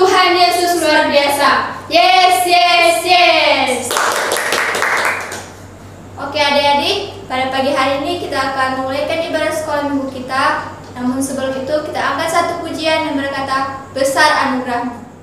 Tuhan Yesus luar biasa. Yes, yes, yes. Oke adik-adik, pada pagi hari ini kita akan memulaikan ibadah sekolah minggu kita. Namun sebelum itu kita angkat satu pujian yang berkata, besar anugerah-Mu.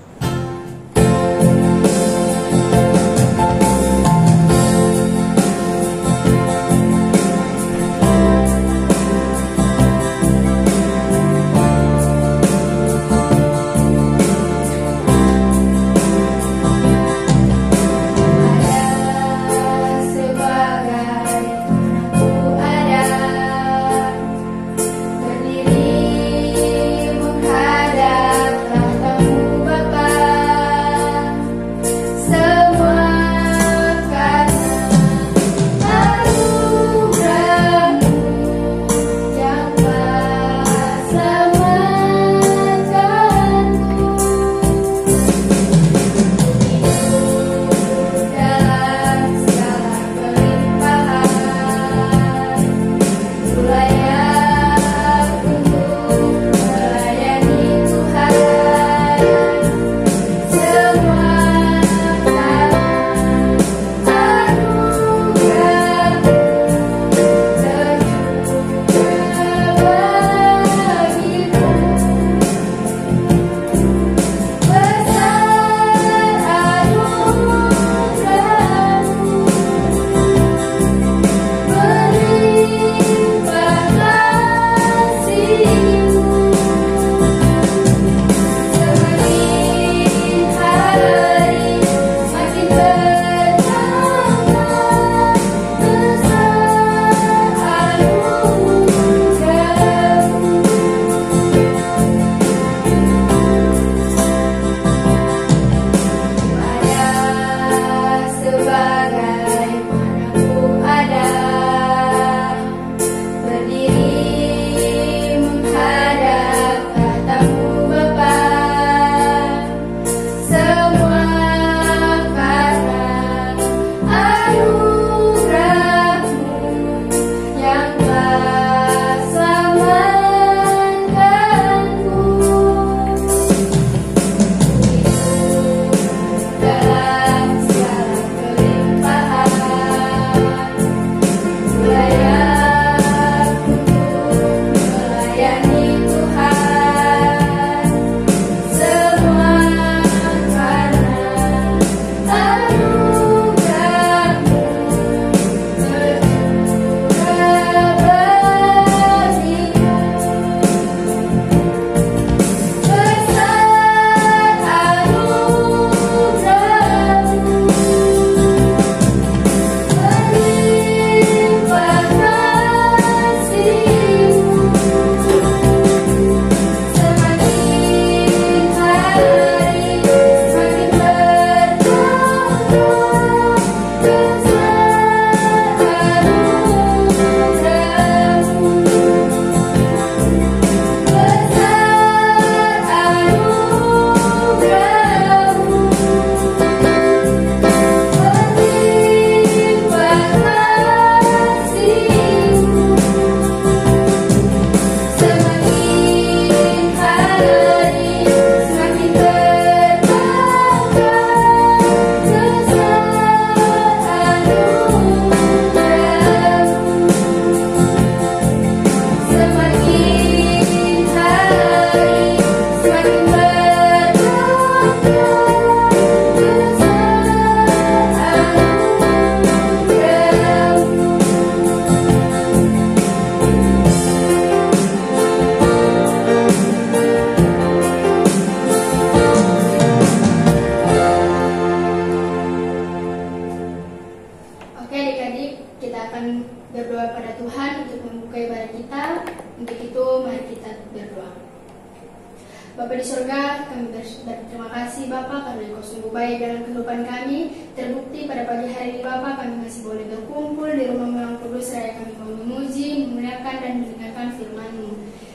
Bapa di surga, kami berterima kasih Bapa karena Engkau sungguh baik dalam kehidupan kami. Terbukti pada pagi hari ini Bapa, kami masih boleh berkumpul di rumah yang kudus, raya kami mau memuji, memuliakan dan mendengarkan firman-Mu.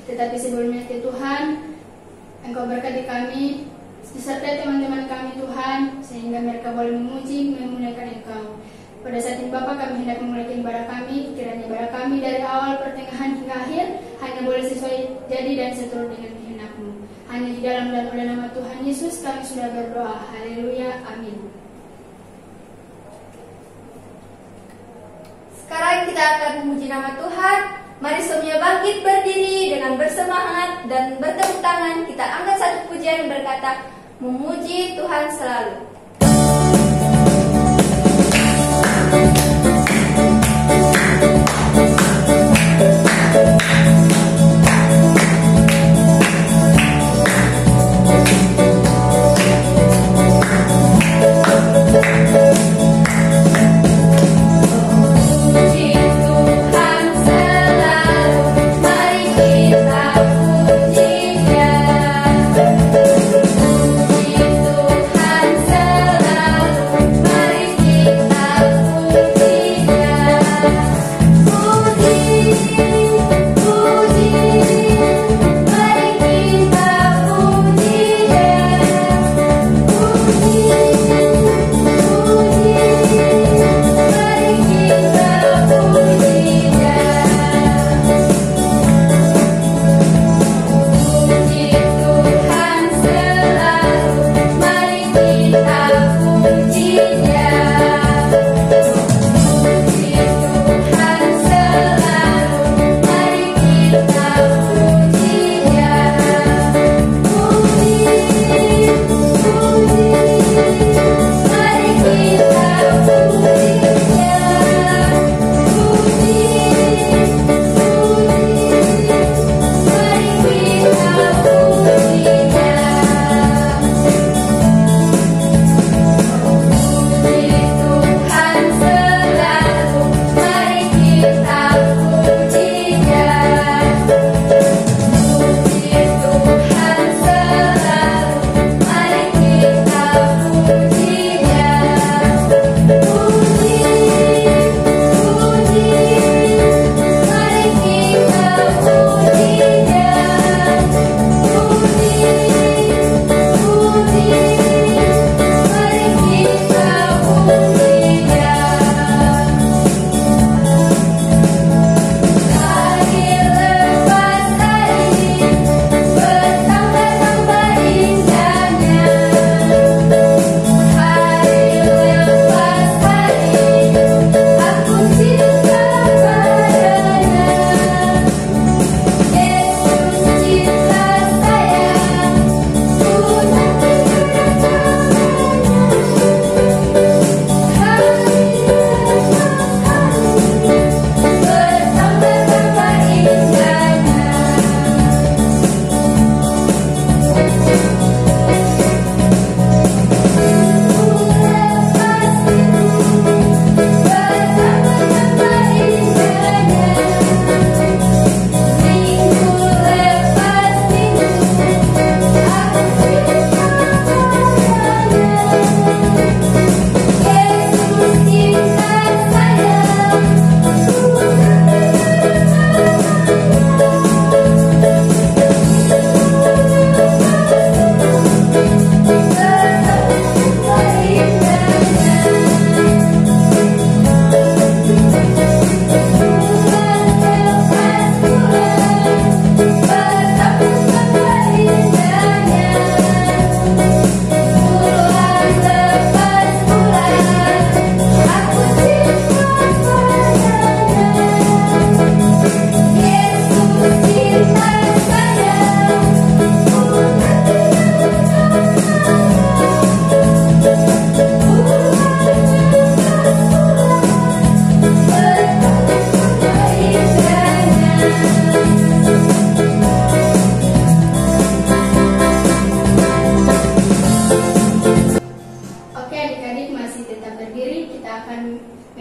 Tetapi sebelumnya Tuhan, Engkau berkati kami, disertai teman-teman kami Tuhan, sehingga mereka boleh memuji, memuliakan Engkau. Pada saat ini Bapa, kami hendak memulai ibadah kami, kiranya ibadah kami dari awal, pertengahan hingga akhir hanya boleh sesuai jadi dan seturut dengan kehendak-Mu. Hanya di dalam dan oleh nama Tuhan Yesus kami sudah berdoa. Haleluya. Amin. Sekarang kita akan memuji nama Tuhan. Mari semuanya bangkit berdiri dengan bersemangat dan bertepuk tangan. Kita angkat satu pujian yang berkata, memuji Tuhan selalu.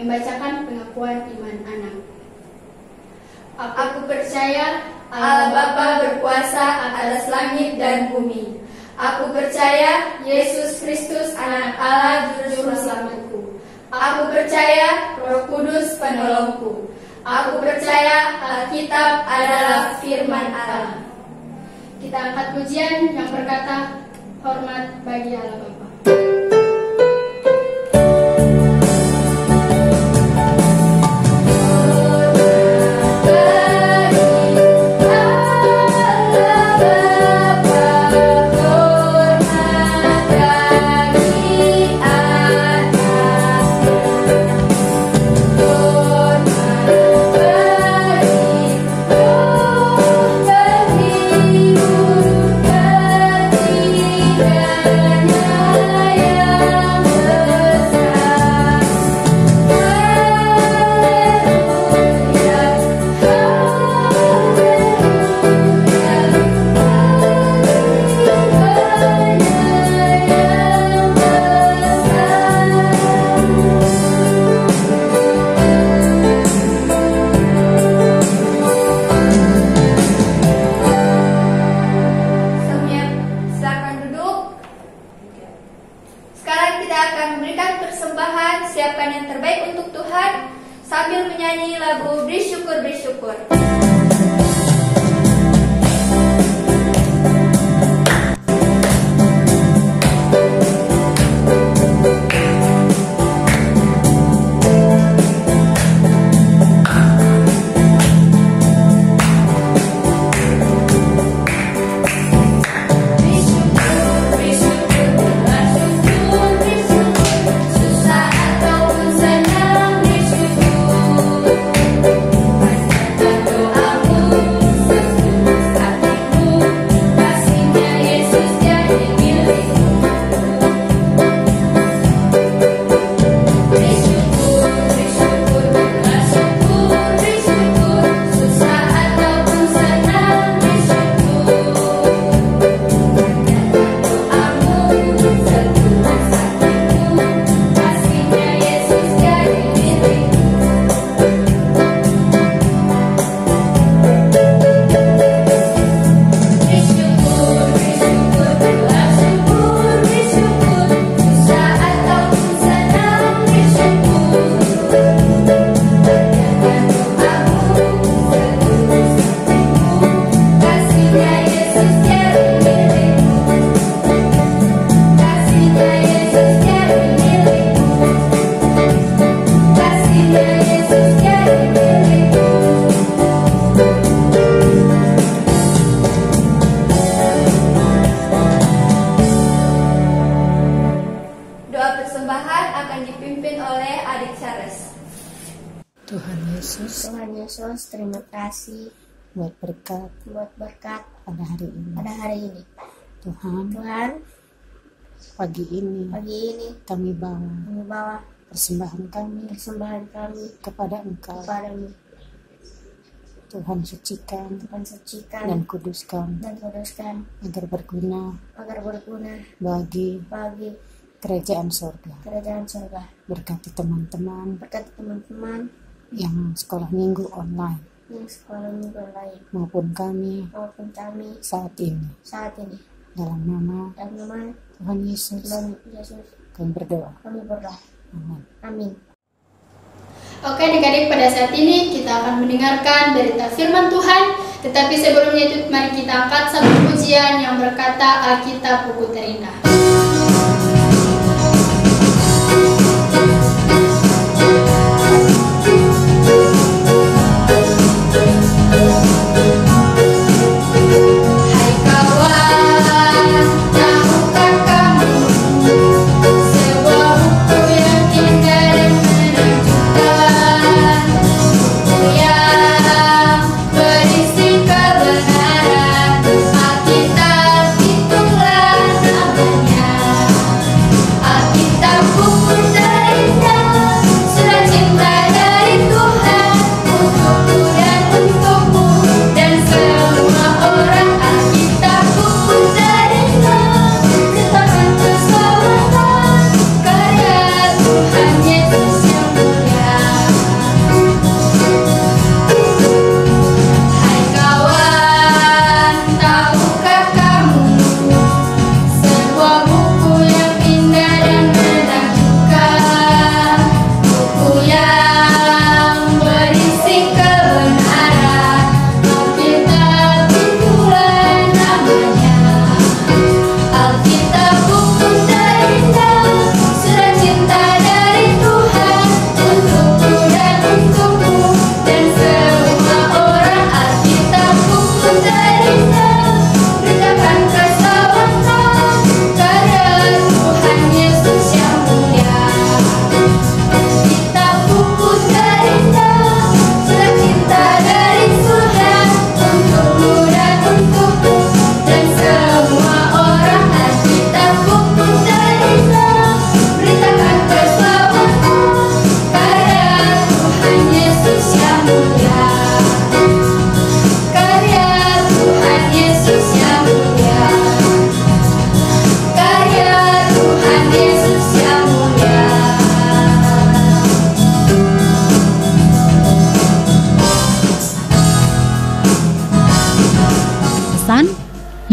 membacakan pengakuan iman anak. Aku percaya Allah Bapa berkuasa atas langit dan bumi. Aku percaya Yesus Kristus anak Allah juru selamatku. Aku percaya Roh Kudus penolongku. Aku percaya Alkitab adalah firman Allah. Kita angkat pujian yang berkata, hormat bagi Allah Bapa. Bagi Allah Bapa. akan memberikan persembahan, siapkan yang terbaik untuk Tuhan sambil menyanyi lagu Bersyukur Bersyukur. Tuhan Yesus, terima kasih buat berkat pada hari ini. Tuhan, pagi ini kami bawa persembahan kami kepada Engkau. Tuhan sucikan dan kuduskan agar berguna bagi kerajaan surga. Berkati teman-teman yang sekolah minggu online maupun kami saat ini. Dalam nama Tuhan Yesus kami berdoa. Amin. Oke adik-adik, pada saat ini kita akan mendengarkan berita firman Tuhan. Tetapi sebelumnya itu mari kita angkat satu pujian yang berkata Alkitab Buku Terindah.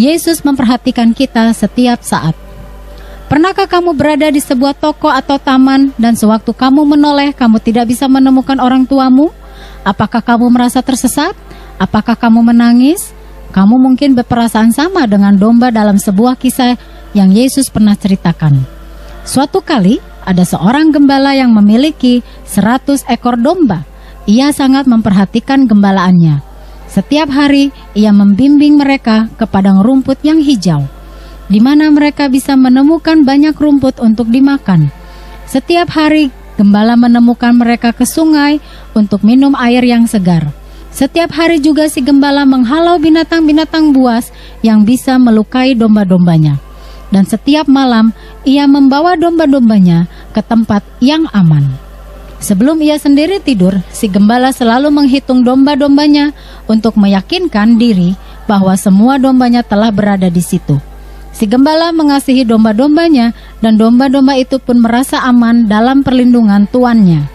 Yesus memperhatikan kita setiap saat. Pernahkah kamu berada di sebuah toko atau taman dan sewaktu kamu menoleh, kamu tidak bisa menemukan orang tuamu? Apakah kamu merasa tersesat? Apakah kamu menangis? Kamu mungkin berperasaan sama dengan domba dalam sebuah kisah yang Yesus pernah ceritakan. Suatu kali, ada seorang gembala yang memiliki 100 ekor domba. Ia sangat memperhatikan gembalaannya. Setiap hari, ia membimbing mereka ke padang rumput yang hijau, di mana mereka bisa menemukan banyak rumput untuk dimakan. Setiap hari, gembala menemukan mereka ke sungai untuk minum air yang segar. Setiap hari juga si gembala menghalau binatang-binatang buas yang bisa melukai domba-dombanya. Dan setiap malam, ia membawa domba-dombanya ke tempat yang aman. Sebelum ia sendiri tidur, si gembala selalu menghitung domba-dombanya untuk meyakinkan diri bahwa semua dombanya telah berada di situ. Si gembala mengasihi domba-dombanya dan domba-domba itu pun merasa aman dalam perlindungan tuannya.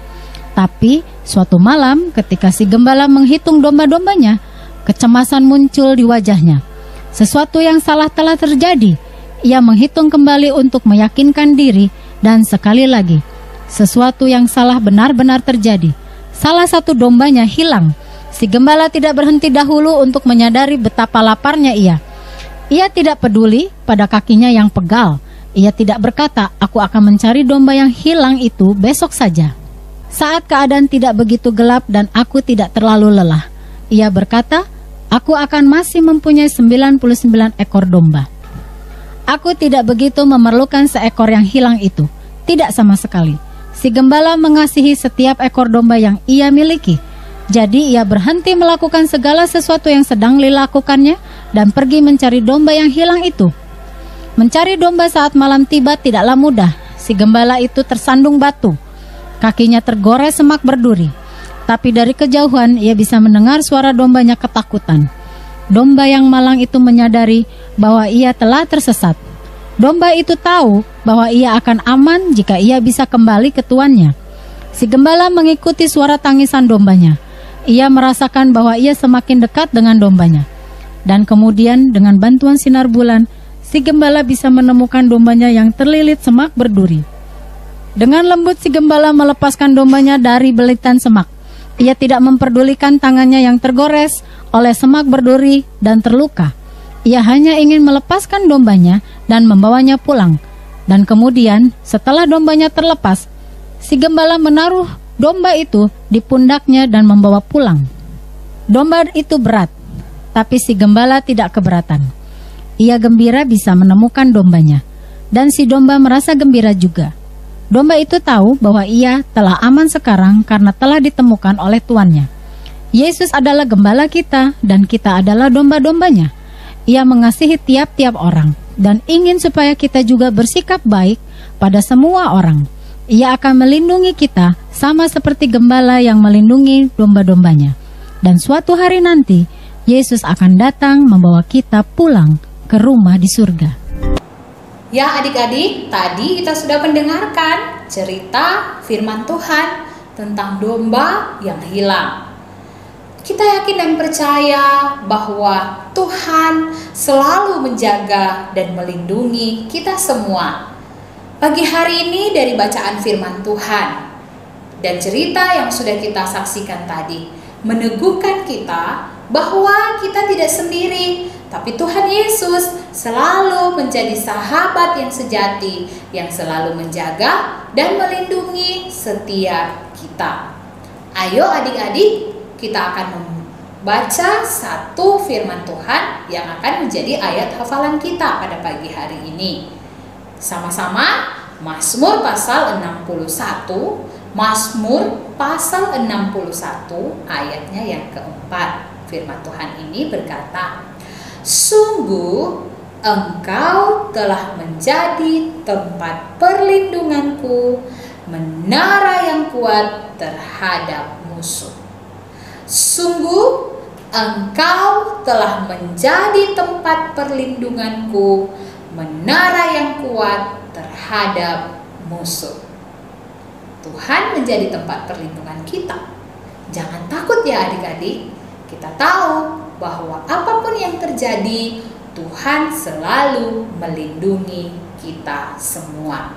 Tapi suatu malam ketika si gembala menghitung domba-dombanya, kecemasan muncul di wajahnya. Sesuatu yang salah telah terjadi. Ia menghitung kembali untuk meyakinkan diri dan sekali lagi sesuatu yang salah benar-benar terjadi. Salah satu dombanya hilang. Si gembala tidak berhenti dahulu untuk menyadari betapa laparnya ia. Ia tidak peduli pada kakinya yang pegal. Ia tidak berkata, "Aku akan mencari domba yang hilang itu besok saja." Saat keadaan tidak begitu gelap dan aku tidak terlalu lelah, ia berkata, "Aku akan masih mempunyai 99 ekor domba. Aku tidak begitu memerlukan seekor yang hilang itu." Tidak sama sekali. Si gembala mengasihi setiap ekor domba yang ia miliki. Jadi ia berhenti melakukan segala sesuatu yang sedang dilakukannya dan pergi mencari domba yang hilang itu. Mencari domba saat malam tiba tidaklah mudah. Si gembala itu tersandung batu. Kakinya tergores semak berduri. Tapi dari kejauhan ia bisa mendengar suara dombanya ketakutan. Domba yang malang itu menyadari bahwa ia telah tersesat. Domba itu tahu bahwa ia akan aman jika ia bisa kembali ke tuannya. Si gembala mengikuti suara tangisan dombanya. Ia merasakan bahwa ia semakin dekat dengan dombanya. Dan kemudian dengan bantuan sinar bulan, si gembala bisa menemukan dombanya yang terlilit semak berduri. Dengan lembut si gembala melepaskan dombanya dari belitan semak. Ia tidak memperdulikan tangannya yang tergores oleh semak berduri dan terluka. Ia hanya ingin melepaskan dombanya dan membawanya pulang. Dan kemudian setelah dombanya terlepas, si gembala menaruh domba itu di pundaknya dan membawa pulang. Domba itu berat, tapi si gembala tidak keberatan. Ia gembira bisa menemukan dombanya, dan si domba merasa gembira juga. Domba itu tahu bahwa ia telah aman sekarang karena telah ditemukan oleh tuannya. Yesus adalah gembala kita dan kita adalah domba-dombanya. Ia mengasihi tiap-tiap orang dan ingin supaya kita juga bersikap baik pada semua orang. Ia akan melindungi kita sama seperti gembala yang melindungi domba-dombanya. Dan suatu hari nanti, Yesus akan datang membawa kita pulang ke rumah di surga. Ya adik-adik, tadi kita sudah mendengarkan cerita firman Tuhan tentang domba yang hilang. Kita yakin dan percaya bahwa Tuhan selalu menjaga dan melindungi kita semua. Pagi hari ini dari bacaan firman Tuhan dan cerita yang sudah kita saksikan tadi meneguhkan kita bahwa kita tidak sendiri, tapi Tuhan Yesus selalu menjadi sahabat yang sejati yang selalu menjaga dan melindungi setiap kita. Ayo adik-adik, kita akan membaca satu firman Tuhan yang akan menjadi ayat hafalan kita pada pagi hari ini. Sama-sama Mazmur pasal 61, Mazmur pasal 61 ayatnya yang keempat. Firman Tuhan ini berkata, "Sungguh Engkau telah menjadi tempat perlindunganku, menara yang kuat terhadap musuh." Sungguh Engkau telah menjadi tempat perlindunganku, menara yang kuat terhadap musuh. Tuhan menjadi tempat perlindungan kita. Jangan takut ya adik-adik. Kita tahu bahwa apapun yang terjadi, Tuhan selalu melindungi kita semua.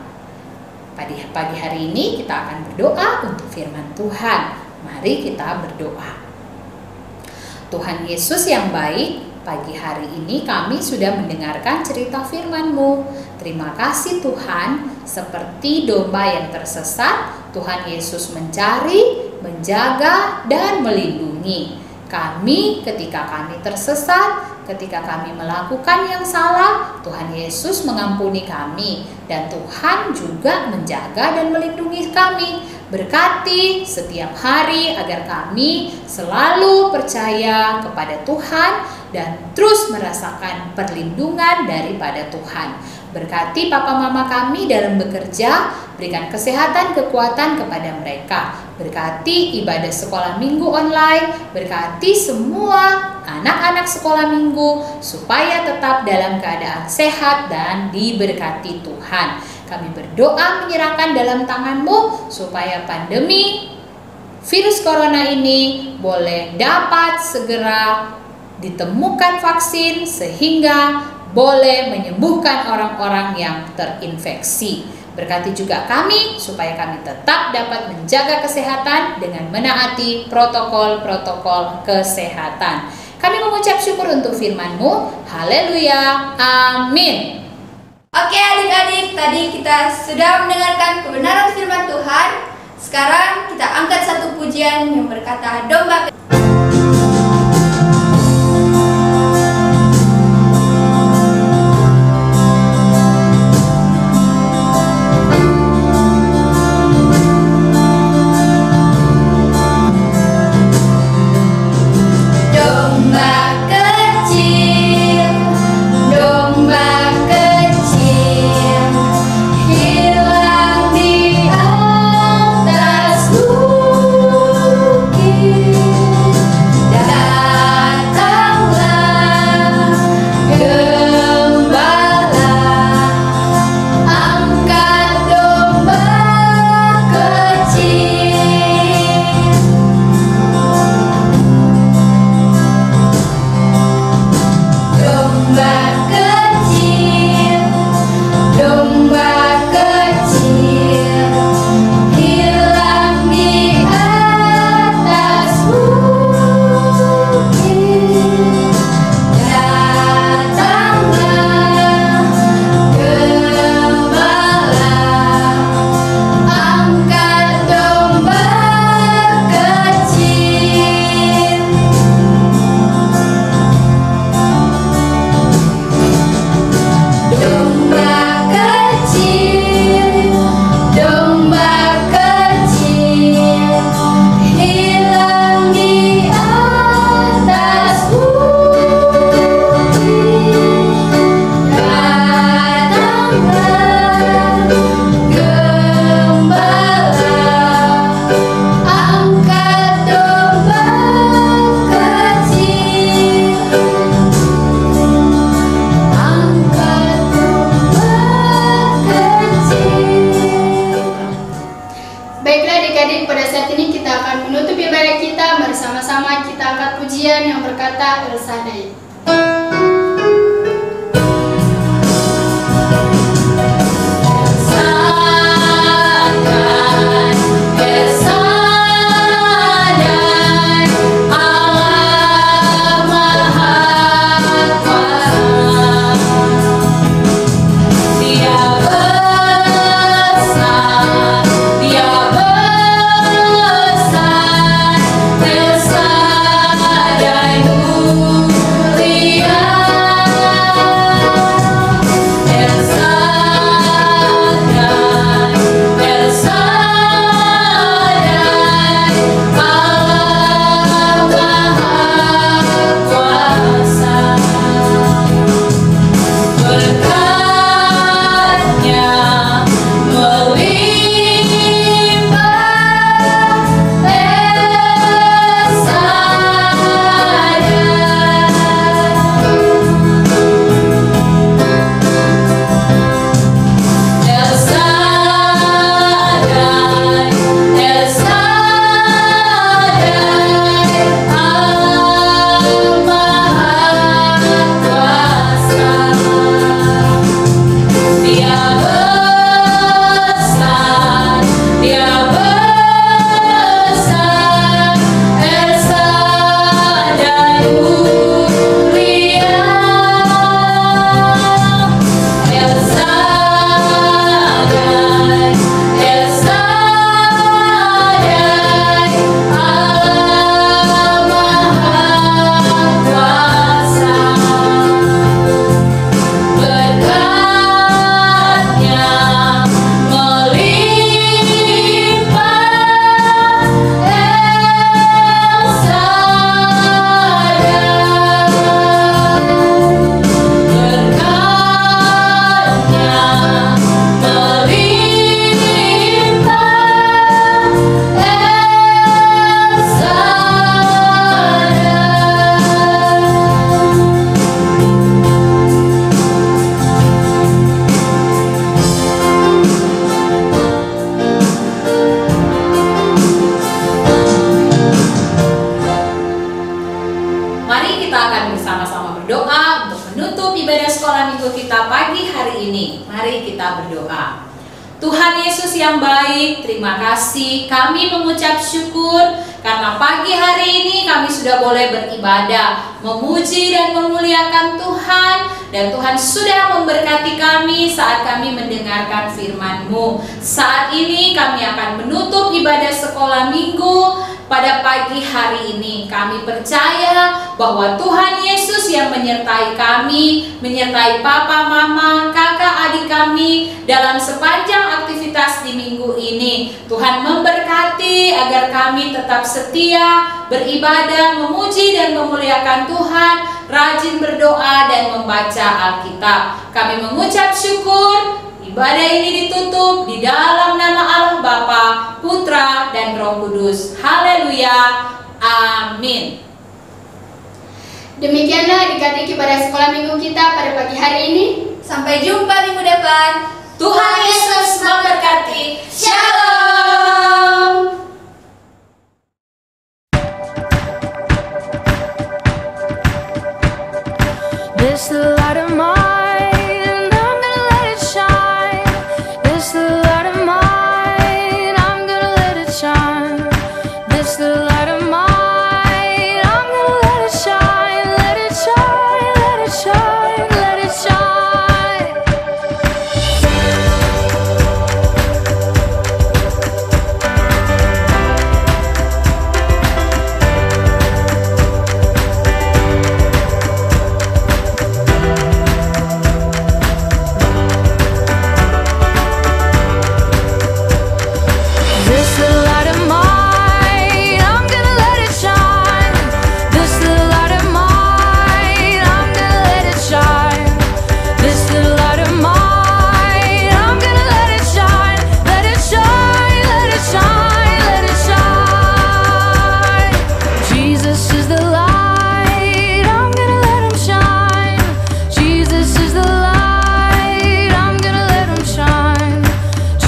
Pada pagi hari ini kita akan berdoa untuk firman Tuhan. Mari kita berdoa. Tuhan Yesus yang baik, pagi hari ini kami sudah mendengarkan cerita firman-Mu. Terima kasih Tuhan, seperti domba yang tersesat, Tuhan Yesus mencari, menjaga, dan melindungi kami ketika kami tersesat. Ketika kami melakukan yang salah, Tuhan Yesus mengampuni kami, dan Tuhan juga menjaga dan melindungi kami. Berkati setiap hari agar kami selalu percaya kepada Tuhan dan terus merasakan perlindungan daripada Tuhan. Berkati papa mama kami dalam bekerja, berikan kesehatan, kekuatan kepada mereka. Berkati ibadah sekolah minggu online, berkati semua anak-anak sekolah minggu supaya tetap dalam keadaan sehat dan diberkati Tuhan. Kami berdoa menyerahkan dalam tangan-Mu supaya pandemi virus corona ini boleh dapat segera ditemukan vaksin sehingga boleh menyembuhkan orang-orang yang terinfeksi. Berkati juga kami supaya kami tetap dapat menjaga kesehatan dengan menaati protokol-protokol kesehatan. Kami mengucap syukur untuk firman-Mu. Haleluya. Amin. Oke adik-adik, tadi kita sudah mendengarkan kebenaran firman Tuhan. Sekarang kita angkat satu pujian yang berkata domba. yang berkata El Shaddai. Dia kita berdoa. Tuhan Yesus yang baik, terima kasih. Kami mengucap syukur karena pagi hari ini kami sudah boleh beribadah, memuji dan memuliakan Tuhan. Dan Tuhan sudah memberkati kami saat kami mendengarkan firman-Mu. Saat ini kami akan menutup ibadah sekolah minggu pada pagi hari ini. Kami percaya bahwa Tuhan Yesus yang menyertai kami, menyertai papa, mama, kakak, adik kami dalam sepanjang aktivitas di minggu ini. Tuhan memberkati agar kami tetap setia, beribadah, memuji dan memuliakan Tuhan, rajin berdoa dan membaca Alkitab. Kami mengucap syukur. Ibadah ini ditutup di dalam nama Allah Bapa, Putra, dan Roh Kudus. Haleluya. Amin. Demikianlah adik-adik ibadah sekolah minggu kita pada pagi hari ini. Sampai jumpa minggu depan. Tuhan Yesus memberkati. Shalom. This light of mine, I'm gonna let it shine. This light of mine, I'm gonna let it shine. This light of mine, I'm gonna let it shine. Let it shine, let it shine, let it shine. This light of mine, I'm gonna let it shine. This light of mine, I'm gonna let it shine. This light of mine, I'm gonna let it shine. Let it shine, let it shine, let it shine. Jesus is the light, I'm gonna let him shine. Jesus is the light, I'm gonna let him shine.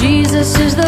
Jesus is the